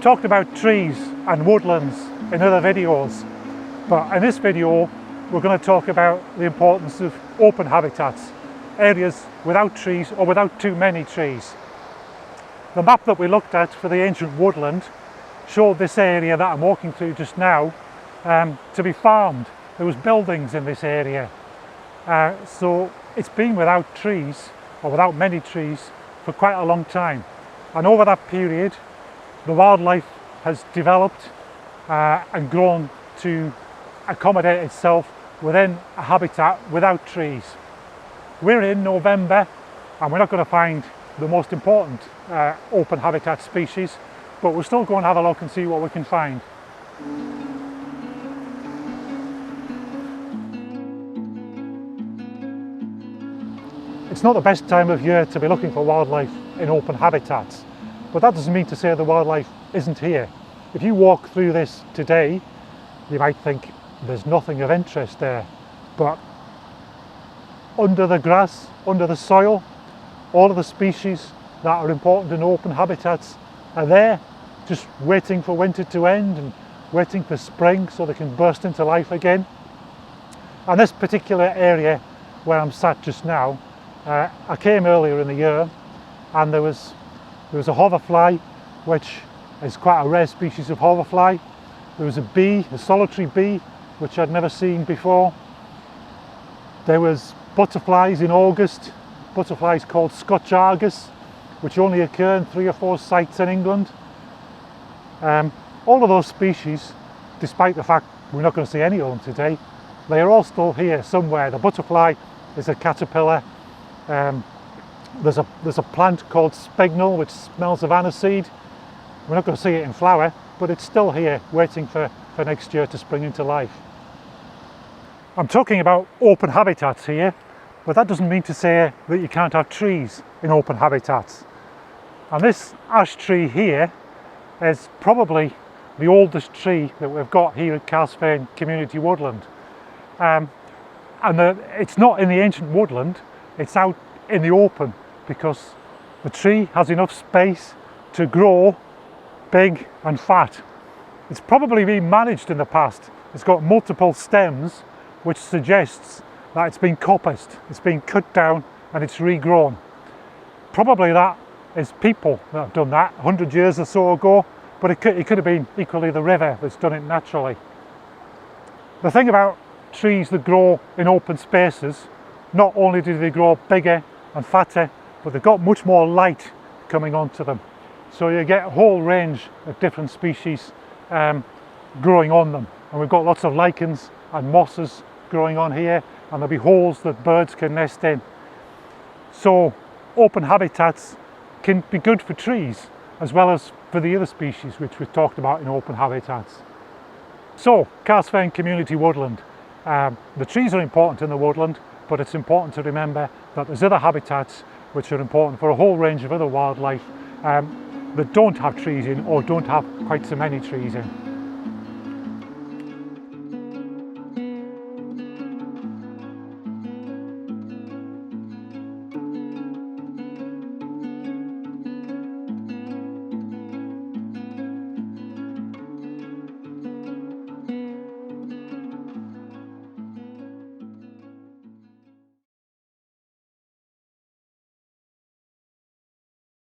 talked about trees and woodlands in other videos, but in this video we're going to talk about the importance of open habitats, areas without trees or without too many trees. The map that we looked at for the ancient woodland showed this area that I'm walking through just now to be farmed. There was buildings in this area, so it's been without trees or without many trees for quite a long time, and over that period the wildlife has developed and grown to accommodate itself within a habitat without trees. We're in November and we're not going to find the most important open habitat species, but we'll still go and have a look and see what we can find. It's not the best time of year to be looking for wildlife in open habitats, but that doesn't mean to say the wildlife isn't here. If you walk through this today, you might think there's nothing of interest there, but under the grass, under the soil, all of the species that are important in open habitats are there, just waiting for winter to end and waiting for spring so they can burst into life again. And this particular area where I'm sat just now, I came earlier in the year and there was a hoverfly, which is quite a rare species of hoverfly. There was a bee, a solitary bee, which I'd never seen before. There was butterflies in August, butterflies called Scotch Argus, which only occur in 3 or 4 sites in England. All of those species, despite the fact we're not going to see any of them today, they are all still here somewhere. The butterfly is a caterpillar. There's a plant called spignal which smells of aniseed. We're not going to see it in flower, but it's still here waiting for next year to spring into life. I'm talking about open habitats here, but that doesn't mean to say that you can't have trees in open habitats. And this ash tree here is probably the oldest tree that we've got here at Carsphairn Community Woodland. It's not in the ancient woodland, it's out in the open because the tree has enough space to grow big and fat. It's probably been managed in the past. It's got multiple stems, which suggests that it's been coppiced, it's been cut down and it's regrown. Probably that is people that have done that 100 years or so ago, but it could have been equally the river that's done it naturally. The thing about trees that grow in open spaces, not only do they grow bigger and fatter, but they've got much more light coming onto them. So you get a whole range of different species growing on them. And we've got lots of lichens and mosses growing on here, and there'll be holes that birds can nest in. So open habitats can be good for trees as well as for the other species which we've talked about in open habitats. So Carsphairn Community Woodland. The trees are important in the woodland, but it's important to remember that there's other habitats which are important for a whole range of other wildlife that don't have trees in or don't have quite so many trees in.